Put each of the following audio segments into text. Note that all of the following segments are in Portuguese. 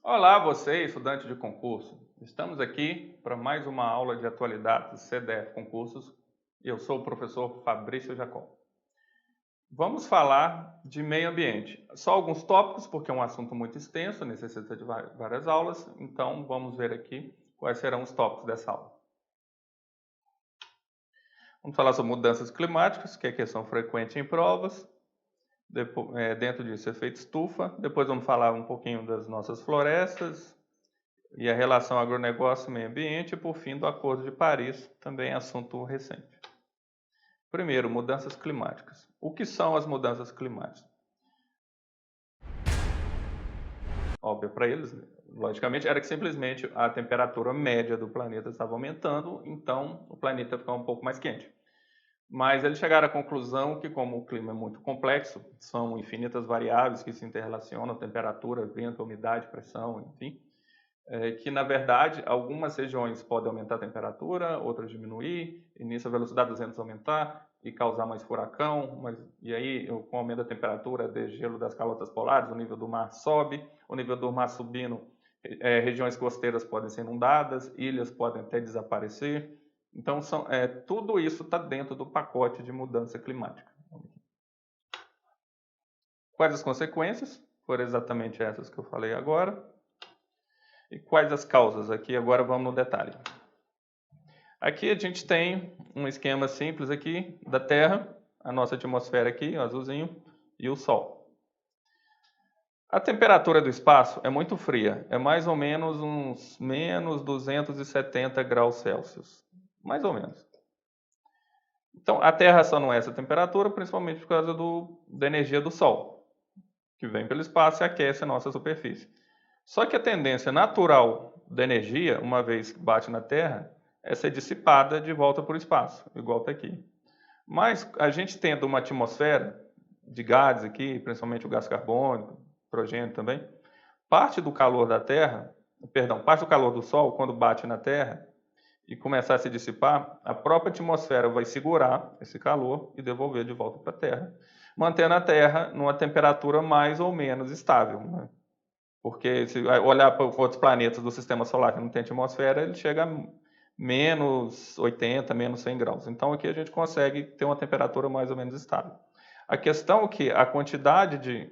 Olá, você, estudante de concurso. Estamos aqui para mais uma aula de atualidades CDF Concursos e eu sou o professor Fabrício Jacó. Vamos falar de meio ambiente. Só alguns tópicos, porque é um assunto muito extenso, necessita de várias aulas, então vamos ver aqui quais serão os tópicos dessa aula. Vamos falar sobre mudanças climáticas, que é questão frequente em provas. Dentro disso, efeito estufa. Depois vamos falar um pouquinho das nossas florestas, e a relação agronegócio e meio ambiente, e por fim do Acordo de Paris, também assunto recente. Primeiro, mudanças climáticas. O que são as mudanças climáticas? Óbvio para eles, logicamente, era que simplesmente a temperatura média do planeta estava aumentando, então o planeta ficava um pouco mais quente. Mas eles chegaram à conclusão que, como o clima é muito complexo, são infinitas variáveis que se interrelacionam, temperatura, vento, umidade, pressão, enfim, que, na verdade, algumas regiões podem aumentar a temperatura, outras diminuir, e nisso a velocidade dos ventos aumentar e causar mais furacão, e aí, com o aumento da temperatura, degelo das calotas polares, o nível do mar sobe, o nível do mar subindo, regiões costeiras podem ser inundadas, ilhas podem até desaparecer. Então, tudo isso está dentro do pacote de mudança climática. Quais as consequências? Foram exatamente essas que eu falei agora. E quais as causas? Aqui agora vamos no detalhe. Aqui a gente tem um esquema simples aqui da Terra, a nossa atmosfera aqui, o azulzinho, e o Sol. A temperatura do espaço é muito fria, é mais ou menos uns menos 270 graus Celsius. Mais ou menos. Então, a Terra só não é essa temperatura, principalmente por causa da energia do Sol, que vem pelo espaço e aquece a nossa superfície. Só que a tendência natural da energia, uma vez que bate na Terra, é ser dissipada de volta para o espaço, igual está aqui. Mas a gente tendo uma atmosfera de gases aqui, principalmente o gás carbônico, nitrogênio também, parte do calor da Terra, parte do calor do Sol, quando bate na Terra e começar a se dissipar, a própria atmosfera vai segurar esse calor e devolver de volta para a Terra, mantendo a Terra numa temperatura mais ou menos estável, né? Porque se olhar para outros planetas do sistema solar que não tem atmosfera, ele chega a menos 80, menos 100 graus. Então aqui a gente consegue ter uma temperatura mais ou menos estável. A questão é que a quantidade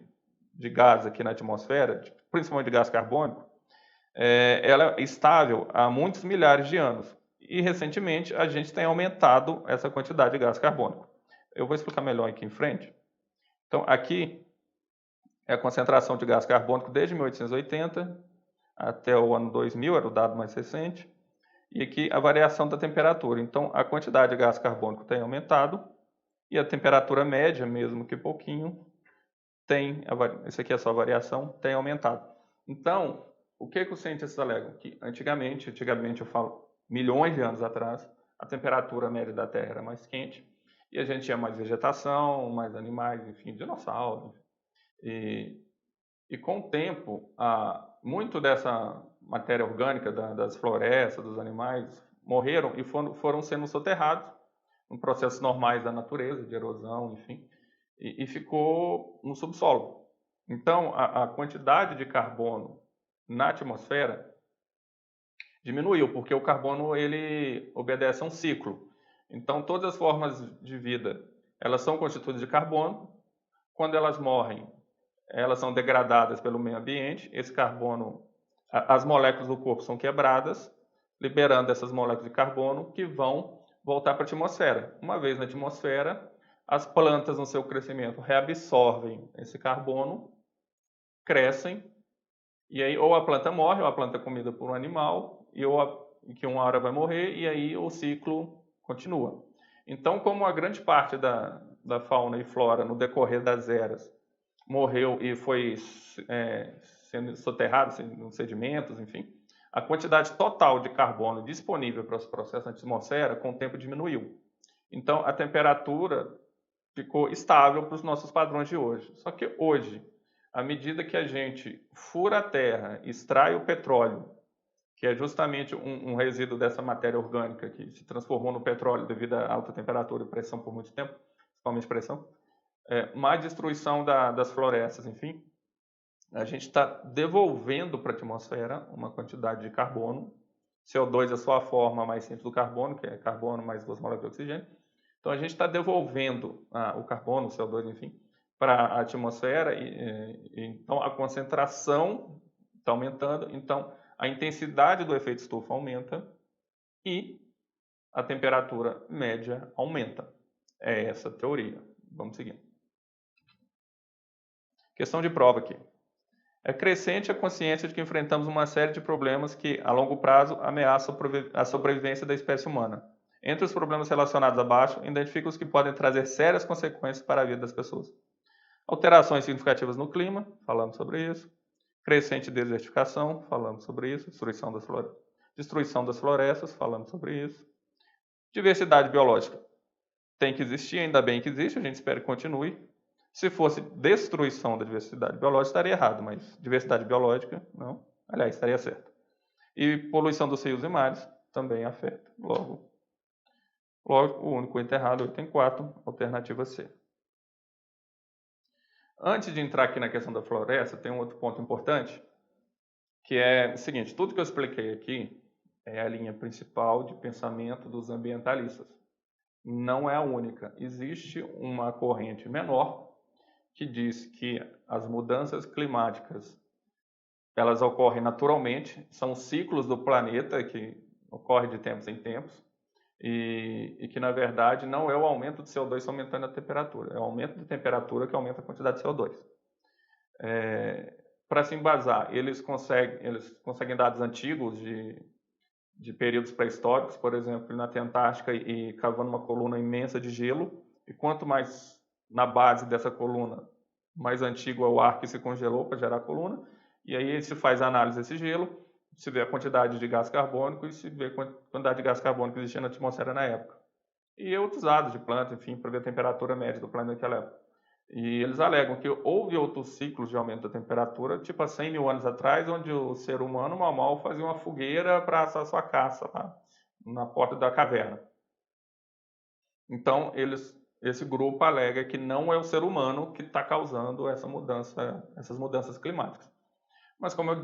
de gás aqui na atmosfera, principalmente de gás carbônico, ela é estável há muitos milhares de anos. E recentemente a gente tem aumentado essa quantidade de gás carbônico. Eu vou explicar melhor aqui em frente. Então aqui é a concentração de gás carbônico desde 1880 até o ano 2000, era o dado mais recente, e aqui a variação da temperatura. Então, a quantidade de gás carbônico tem aumentado e a temperatura média, mesmo que pouquinho, isso aqui é só a variação, tem aumentado. Então, o que os cientistas alegam? Que antigamente eu falo milhões de anos atrás, a temperatura média da Terra era mais quente e a gente tinha mais vegetação, mais animais, enfim, dinossauros. E com o tempo, muito dessa matéria orgânica das florestas, dos animais, morreram e foram sendo soterrados em processos normais da natureza, de erosão, enfim, e ficou no subsolo. Então, a quantidade de carbono na atmosfera diminuiu, porque o carbono ele obedece a um ciclo. Então, todas as formas de vida, elas são constituídas de carbono. Quando elas morrem, elas são degradadas pelo meio ambiente, esse carbono, as moléculas do corpo são quebradas, liberando essas moléculas de carbono que vão voltar para a atmosfera. Uma vez na atmosfera, as plantas no seu crescimento reabsorvem esse carbono, crescem, e aí ou a planta morre, ou a planta é comida por um animal, que uma hora vai morrer, e aí o ciclo continua. Então, como a grande parte da fauna e flora no decorrer das eras morreu e foi sendo soterrado nos sedimentos, enfim, a quantidade total de carbono disponível para os processos na atmosfera com o tempo diminuiu. Então, a temperatura ficou estável para os nossos padrões de hoje. Só que hoje, à medida que a gente fura a terra, extrai o petróleo, que é justamente um resíduo dessa matéria orgânica que se transformou no petróleo devido à alta temperatura e pressão por muito tempo, principalmente pressão, mais destruição das florestas, enfim, a gente está devolvendo para a atmosfera uma quantidade de carbono. CO2 é só a forma mais simples do carbono, que é carbono mais 2 moléculas de oxigênio. Então, a gente está devolvendo o carbono, o CO2, enfim, para a atmosfera. Então, a concentração está aumentando. Então, a intensidade do efeito estufa aumenta e a temperatura média aumenta. É essa a teoria. Vamos seguir. Questão de prova aqui. É crescente a consciência de que enfrentamos uma série de problemas que, a longo prazo, ameaçam a sobrevivência da espécie humana. Entre os problemas relacionados abaixo, identifica os que podem trazer sérias consequências para a vida das pessoas. Alterações significativas no clima, falamos sobre isso. Crescente desertificação, falamos sobre isso. Destruição das florestas, falamos sobre isso. Diversidade biológica. Tem que existir, ainda bem que existe, a gente espera que continue. Se fosse destruição da diversidade biológica, estaria errado, mas diversidade biológica, não. Aliás, estaria certo. E poluição dos rios e mares também afeta. Logo, o único enterrado, 8 em 4, alternativa C. Antes de entrar aqui na questão da floresta, tem um outro ponto importante, que é o seguinte: tudo que eu expliquei aqui é a linha principal de pensamento dos ambientalistas. Não é a única. Existe uma corrente menor que diz que as mudanças climáticas elas ocorrem naturalmente, são ciclos do planeta que ocorrem de tempos em tempos, e que, na verdade, não é o aumento de CO2 aumentando a temperatura, é o aumento de temperatura que aumenta a quantidade de CO2. Para se embasar, eles conseguem dados antigos de períodos pré-históricos, por exemplo, na Antártica, e cavando uma coluna imensa de gelo, e quanto mais na base dessa coluna, mais antigo é o ar que se congelou para gerar a coluna, e aí se faz a análise desse gelo, se vê a quantidade de gás carbônico e se vê a quantidade de gás carbônico que existia na atmosfera na época. E outros dados de planta, enfim, para ver a temperatura média do planeta naquela época. E eles alegam que houve outros ciclos de aumento da temperatura, tipo há 100 mil anos atrás, onde o ser humano mal fazia uma fogueira para assar sua caça na porta da caverna. Então, esse grupo alega que não é o ser humano que está causando essas mudanças climáticas. Mas, como eu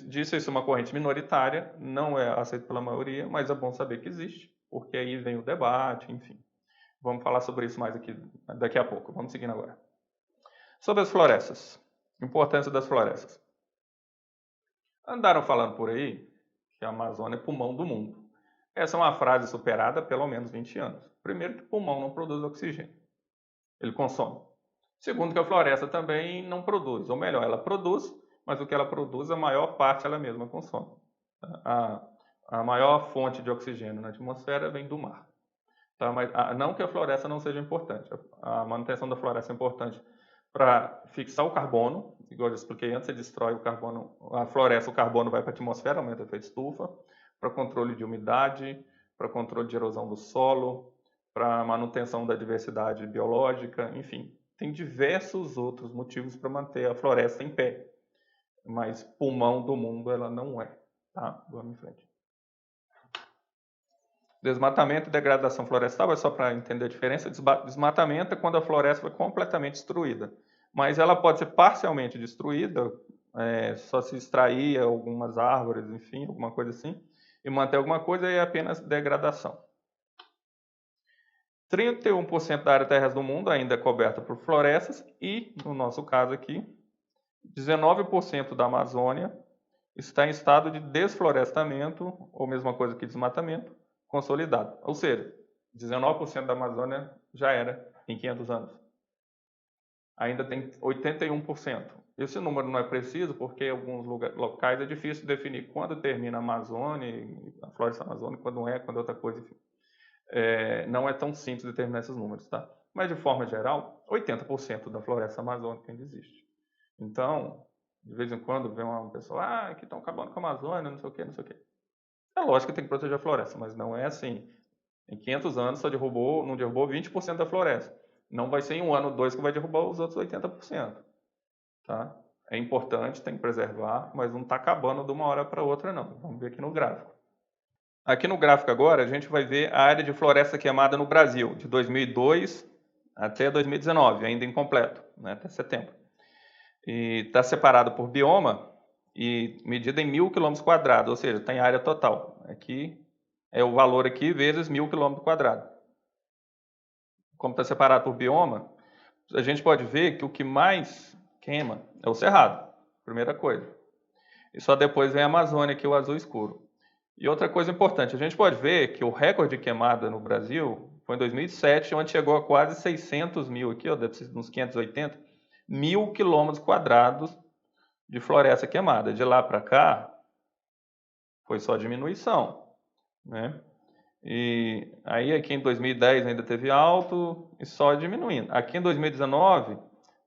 disse, isso é uma corrente minoritária, não é aceita pela maioria, mas é bom saber que existe, porque aí vem o debate, enfim. Vamos falar sobre isso mais aqui daqui a pouco. Vamos seguindo agora. Sobre as florestas. Importância das florestas. Andaram falando por aí que a Amazônia é pulmão do mundo. Essa é uma frase superada há pelo menos 20 anos. Primeiro, que o pulmão não produz oxigênio. Ele consome. Segundo, que a floresta também não produz. Ou melhor, ela produz, mas o que ela produz, a maior parte ela mesma consome. A maior fonte de oxigênio na atmosfera vem do mar. Tá? Mas, não que a floresta não seja importante. A manutenção da floresta é importante para fixar o carbono. Igual eu expliquei antes, você destrói o carbono, a floresta, o carbono vai para a atmosfera, aumenta o efeito estufa, para controle de umidade, para controle de erosão do solo, para manutenção da diversidade biológica, enfim. Tem diversos outros motivos para manter a floresta em pé. Mas pulmão do mundo ela não é. Tá? Vamos em frente. Desmatamento e degradação florestal, é só para entender a diferença. Desmatamento é quando a floresta foi completamente destruída. Mas ela pode ser parcialmente destruída, só se extrair algumas árvores, enfim, alguma coisa assim, e manter alguma coisa, é apenas degradação. 31% da área terrestre do mundo ainda é coberta por florestas e, no nosso caso aqui, 19% da Amazônia está em estado de desflorestamento, ou mesma coisa que desmatamento, consolidado. Ou seja, 19% da Amazônia já era em 500 anos. Ainda tem 81%. Esse número não é preciso porque em alguns locais é difícil definir quando termina a Amazônia, a floresta amazônica, quando é outra coisa, enfim. Não é tão simples determinar esses números, tá? Mas, de forma geral, 80% da floresta amazônica ainda existe. Então, de vez em quando vem uma pessoa, que estão acabando com a Amazônia, não sei o quê, não sei o quê. É lógico que tem que proteger a floresta, mas não é assim. Em 500 anos só não derrubou 20% da floresta. Não vai ser em 1 ano ou 2 que vai derrubar os outros 80%. Tá? É importante, tem que preservar, mas não está acabando de uma hora para outra, não. Vamos ver aqui no gráfico. Aqui no gráfico agora, a gente vai ver a área de floresta queimada no Brasil, de 2002 até 2019, ainda incompleto, né, até setembro. e está separado por bioma e medida em 1.000 km², ou seja, tem área total. Aqui é o valor aqui vezes 1.000 km². Como está separado por bioma, a gente pode ver que o que mais queima é o Cerrado, primeira coisa. E só depois vem a Amazônia, que é o azul escuro. E outra coisa importante, a gente pode ver que o recorde de queimada no Brasil foi em 2007, onde chegou a quase 600 mil, aqui, ó, deve ser uns 580, 1.000 km² de floresta queimada. De lá para cá, foi só diminuição, né? E aí aqui em 2010 ainda teve alto e só diminuindo. Aqui em 2019,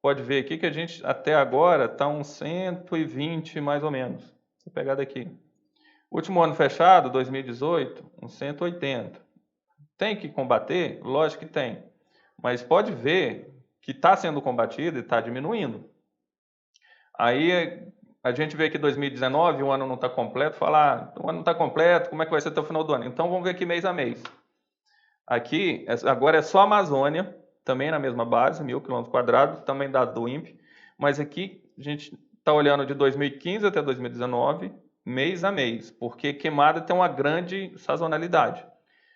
pode ver aqui que a gente até agora está uns 120 mais ou menos. Vou pegar daqui. Último ano fechado, 2018, uns 180. Tem que combater? Lógico que tem. Mas pode ver que está sendo combatido e está diminuindo. Aí a gente vê que 2019, o ano não está completo, fala, o ano não está completo, como é que vai ser até o final do ano? Então vamos ver aqui mês a mês. Aqui, agora é só a Amazônia, também na mesma base, 1.000 km², também dado do INPE, mas aqui a gente está olhando de 2015 até 2019, mês a mês, porque queimada tem uma grande sazonalidade.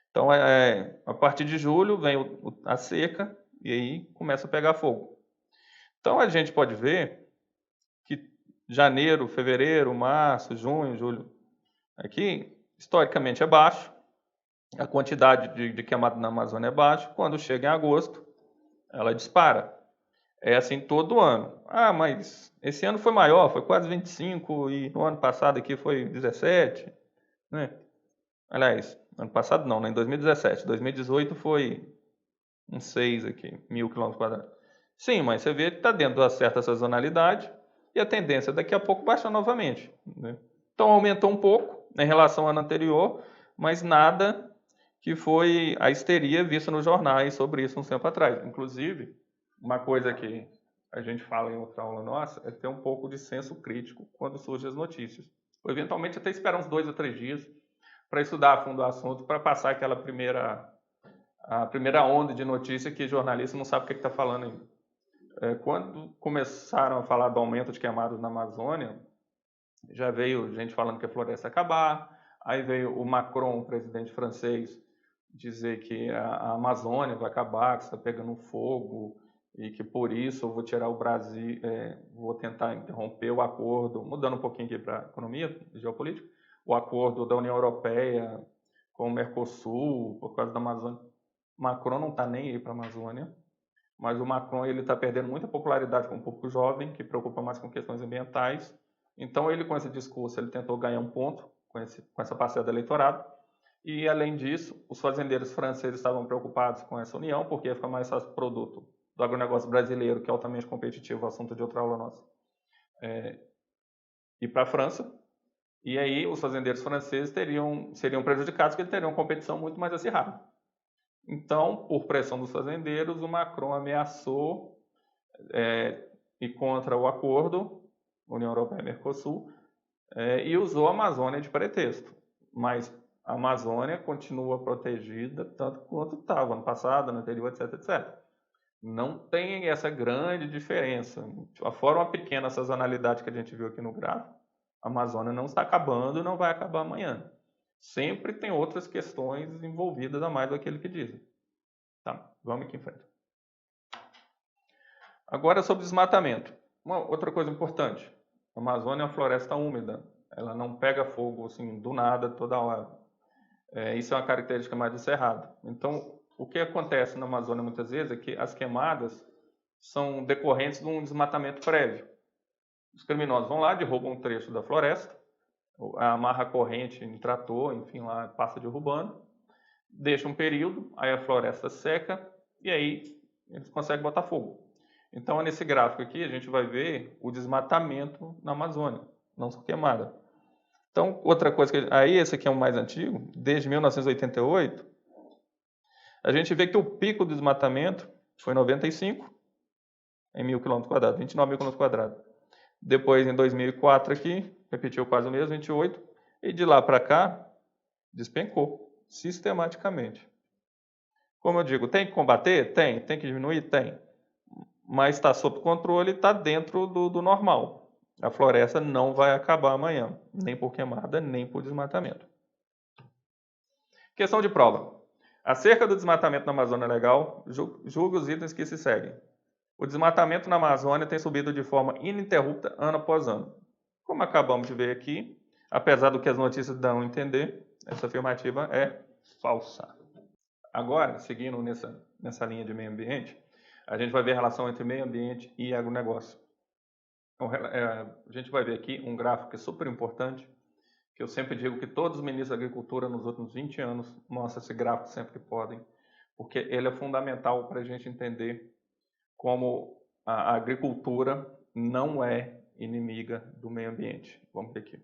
Então, a partir de julho vem a seca e aí começa a pegar fogo. Então, a gente pode ver que janeiro, fevereiro, março, junho, julho, aqui, historicamente é baixo, a quantidade de queimada na Amazônia é baixa, quando chega em agosto, ela dispara. É assim todo ano. Ah, mas esse ano foi maior, foi quase 25, e no ano passado aqui foi 17, né? Aliás, ano passado não, né? Em 2017. 2018 foi uns 6 aqui, 1.000 km². Sim, mas você vê que está dentro de uma certa sazonalidade e a tendência é daqui a pouco baixar novamente, né? Então aumentou um pouco em relação ao ano anterior, mas nada que foi a histeria vista nos jornais sobre isso um tempo atrás. Inclusive, uma coisa que a gente fala em outra aula nossa é ter um pouco de senso crítico quando surgem as notícias. Ou eventualmente até esperar uns 2 ou 3 dias para estudar a fundo o assunto, para passar aquela primeira onda de notícia que jornalista não sabe o que está falando ainda. Quando começaram a falar do aumento de queimadas na Amazônia, já veio gente falando que a floresta ia acabar, aí veio o Macron, o presidente francês, dizer que a Amazônia vai acabar, que está pegando fogo, e que por isso eu vou tirar o Brasil, vou tentar interromper o acordo, mudando um pouquinho aqui para a economia, geopolítica, o acordo da União Europeia com o Mercosul, por causa da Amazônia. Macron não está nem aí para a Amazônia, mas o Macron está perdendo muita popularidade com o público jovem, que preocupa mais com questões ambientais. Então, ele com esse discurso, ele tentou ganhar um ponto com essa parcela do eleitorado. E, além disso, os fazendeiros franceses estavam preocupados com essa união, porque ia ficar mais fácil o produto do agronegócio brasileiro, que é altamente competitivo, assunto de outra aula nossa, ir para a França. E aí, os fazendeiros franceses seriam prejudicados, porque eles teriam competição muito mais acirrada. Então, por pressão dos fazendeiros, o Macron ameaçou ir contra o acordo União Europeia-Mercosul e usou a Amazônia de pretexto. Mas a Amazônia continua protegida tanto quanto estava ano passado, ano anterior, etc, etc. Não tem essa grande diferença. Fora uma pequena sazonalidade que a gente viu aqui no gráfico, a Amazônia não está acabando e não vai acabar amanhã. Sempre tem outras questões envolvidas a mais do que ele que dizem. Tá, vamos aqui em frente. Agora sobre desmatamento. Uma outra coisa importante. A Amazônia é uma floresta úmida. Ela não pega fogo assim do nada toda hora. Isso é uma característica mais do cerrado. Então, o que acontece na Amazônia muitas vezes é que as queimadas são decorrentes de um desmatamento prévio. Os criminosos vão lá, derrubam um trecho da floresta, amarra a corrente em trator, enfim, lá passa derrubando, deixa um período, aí a floresta seca e aí eles conseguem botar fogo. Então, nesse gráfico aqui, a gente vai ver o desmatamento na Amazônia, não só queimada. Então, outra coisa, aí esse aqui é o mais antigo, desde 1988, a gente vê que o pico do desmatamento foi 95, em 1.000 km², 29 mil km². Depois, em 2004 aqui, repetiu quase o mesmo, 28, e de lá para cá, despencou, sistematicamente. Como eu digo, tem que combater? Tem. Tem que diminuir? Tem. mas está sob controle e está dentro do normal. A floresta não vai acabar amanhã, nem por queimada, nem por desmatamento. Questão de prova. Acerca do desmatamento na Amazônia Legal, julgue os itens que se seguem. O desmatamento na Amazônia tem subido de forma ininterrupta ano após ano. Como acabamos de ver aqui, apesar do que as notícias dão a entender, essa afirmativa é falsa. Agora, seguindo nessa linha de meio ambiente, a gente vai ver a relação entre meio ambiente e agronegócio. Então, a gente vai ver aqui um gráfico que é super importante, que eu sempre digo que todos os ministros da Agricultura nos últimos 20 anos mostram esse gráfico sempre que podem, porque ele é fundamental para a gente entender como a agricultura não é inimiga do meio ambiente. Vamos ver aqui.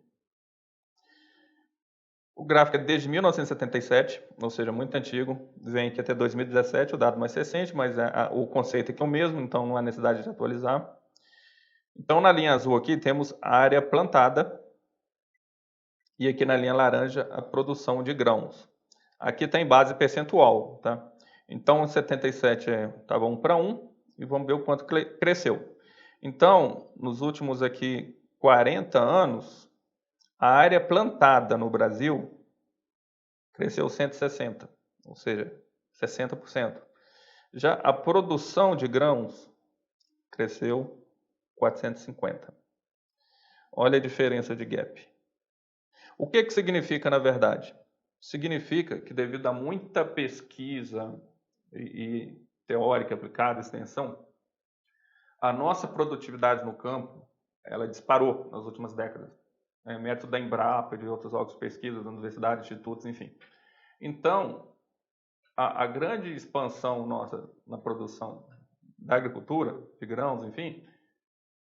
O gráfico é desde 1977, ou seja, muito antigo, vem aqui até 2017, o dado mais recente, mas o conceito aqui é o mesmo, então não há necessidade de atualizar. Então, na linha azul aqui temos a área plantada, e aqui na linha laranja a produção de grãos. Aqui está em base percentual, tá? Então, 77 estava 1:1, e vamos ver o quanto cresceu. Então, nos últimos aqui 40 anos, a área plantada no Brasil cresceu 160, ou seja, 60%. Já a produção de grãos cresceu 450. Olha a diferença de gap. O que significa, na verdade? Significa que devido a muita pesquisa e teórica aplicada, extensão, a nossa produtividade no campo, ela disparou nas últimas décadas. Método da Embrapa, de outros órgãos de pesquisa, da universidade, institutos, enfim. Então, a grande expansão nossa na produção da agricultura, de grãos, enfim,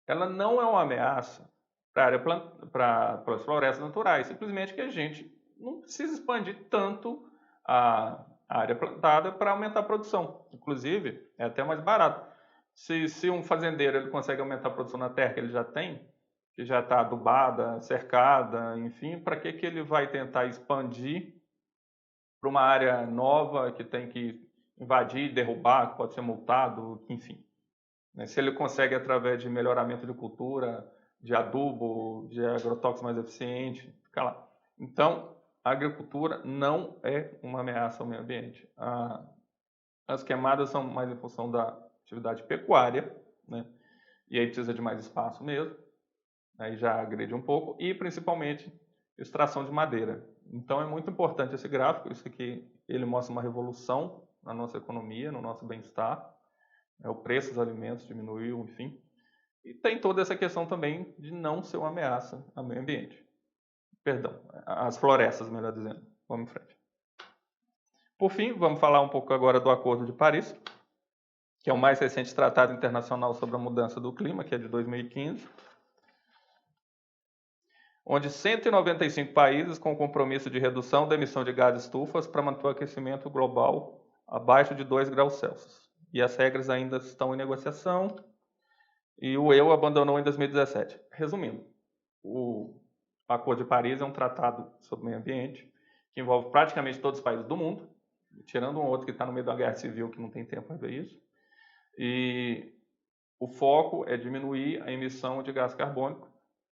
ela não é uma ameaça para as florestas naturais, simplesmente que a gente não precisa expandir tanto a área plantada para aumentar a produção. Inclusive, é até mais barato. Se um fazendeiro ele consegue aumentar a produção na terra que ele já tem, que já está adubada, cercada, enfim, para que ele vai tentar expandir para uma área nova que tem que invadir, derrubar, que pode ser multado, enfim. Se ele consegue, através de melhoramento de cultura, de adubo, de agrotóxico mais eficiente, fica lá. Então, a agricultura não é uma ameaça ao meio ambiente. As queimadas são mais em função da atividade pecuária, né? E aí precisa de mais espaço mesmo, aí já agride um pouco, e principalmente extração de madeira. Então é muito importante esse gráfico, isso aqui ele mostra uma revolução na nossa economia, no nosso bem-estar, o preço dos alimentos diminuiu, enfim. E tem toda essa questão também de não ser uma ameaça ao meio ambiente. Perdão, às florestas, melhor dizendo. Vamos em frente. Por fim, vamos falar um pouco agora do Acordo de Paris, que é o mais recente tratado internacional sobre a mudança do clima, que é de 2015, onde 195 países com compromisso de redução da emissão de gases estufas para manter o aquecimento global abaixo de 2 graus Celsius. E as regras ainda estão em negociação, e o EU abandonou em 2017. Resumindo, o Acordo de Paris é um tratado sobre o meio ambiente que envolve praticamente todos os países do mundo, tirando um outro que está no meio da guerra civil, que não tem tempo para ver isso. E o foco é diminuir a emissão de gás carbônico,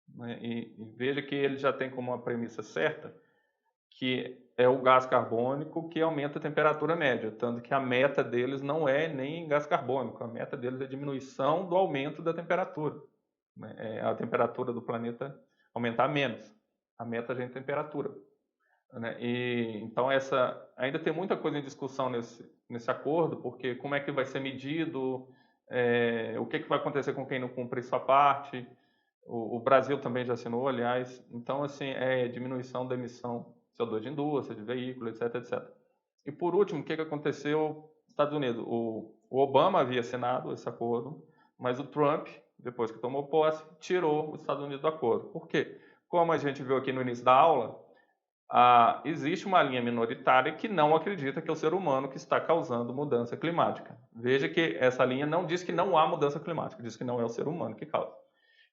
né? E veja que ele já tem como uma premissa certa que é o gás carbônico que aumenta a temperatura média, tanto que a meta deles não é nem gás carbônico, a meta deles é a diminuição do aumento da temperatura, né? É a temperatura do planeta aumentar menos, a meta já é a temperatura, né? E então ainda tem muita coisa em discussão nesse acordo, porque como é que vai ser medido, o que vai acontecer com quem não cumpre sua parte. O Brasil também já assinou, aliás. Então, assim, diminuição da emissão de CO2 de indústria, de veículos, etc, etc. E, por último, o que aconteceu nos Estados Unidos? O Obama havia assinado esse acordo, mas o Trump, depois que tomou posse, tirou os Estados Unidos do acordo. Por quê? Como a gente viu aqui no início da aula, existe uma linha minoritária que não acredita que é o ser humano que está causando mudança climática. Veja que essa linha não diz que não há mudança climática, diz que não é o ser humano que causa.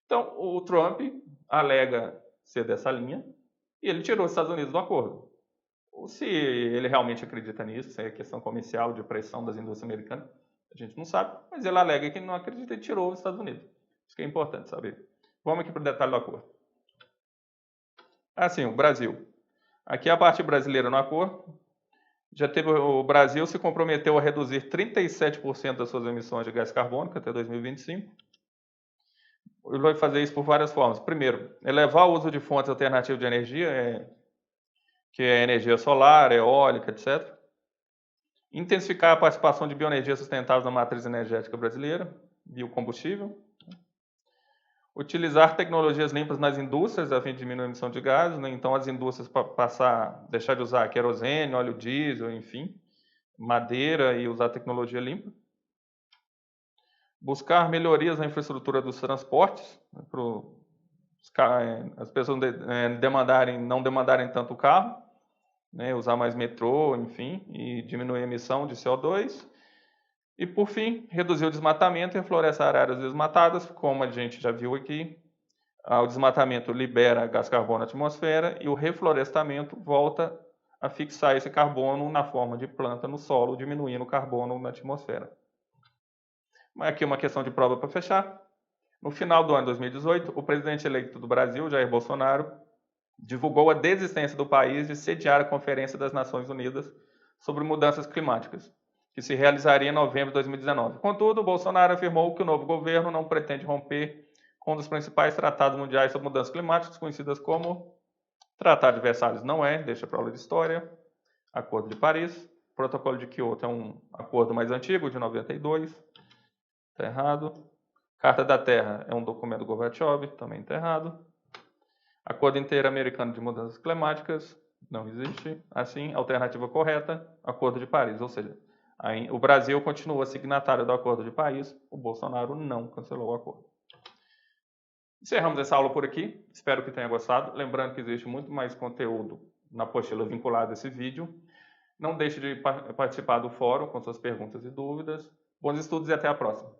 Então, o Trump alega ser dessa linha e ele tirou os Estados Unidos do acordo. Se ele realmente acredita nisso, se é questão comercial, de pressão das indústrias americanas, A gente não sabe, mas ele alega que não acredita e tirou os Estados Unidos. Isso que é importante saber. Vamos aqui para o detalhe do acordo. Assim, o Brasil. Aqui a parte brasileira no acordo. O Brasil se comprometeu a reduzir 37% das suas emissões de gás carbônico até 2025. Ele vai fazer isso por várias formas. Primeiro, elevar o uso de fontes alternativas de energia, que é energia solar, eólica, etc. Intensificar a participação de bioenergia sustentável na matriz energética brasileira, biocombustível. Utilizar tecnologias limpas nas indústrias a fim de diminuir a emissão de gases, né? Então as indústrias deixar de usar querosene, óleo diesel, enfim, madeira e usar tecnologia limpa. Buscar melhorias na infraestrutura dos transportes, né, para as pessoas não demandarem tanto o carro, né, usar mais metrô, enfim, e diminuir a emissão de CO2. E, por fim, reduzir o desmatamento e reflorestar áreas desmatadas, como a gente já viu aqui. O desmatamento libera gás carbono na atmosfera e o reflorestamento volta a fixar esse carbono na forma de planta no solo, diminuindo o carbono na atmosfera. Aqui uma questão de prova para fechar. No final do ano 2018, o presidente eleito do Brasil, Jair Bolsonaro, divulgou a desistência do país de sediar a Conferência das Nações Unidas sobre Mudanças Climáticas, que se realizaria em novembro de 2019. Contudo, Bolsonaro afirmou que o novo governo não pretende romper com um dos principais tratados mundiais sobre mudanças climáticas, conhecidas como Tratado de Versalhes. Não é, deixa para aula de história. Acordo de Paris. Protocolo de Kyoto é um acordo mais antigo, de 92. Está errado. Carta da Terra é um documento do Gorbachev, também está errado. Acordo Interamericano de Mudanças Climáticas, não existe. Assim, alternativa correta, Acordo de Paris, ou seja, o Brasil continua signatário do Acordo de Paris, o Bolsonaro não cancelou o acordo. Encerramos essa aula por aqui, espero que tenha gostado. Lembrando que existe muito mais conteúdo na apostila vinculada a esse vídeo. Não deixe de participar do fórum com suas perguntas e dúvidas. Bons estudos e até a próxima.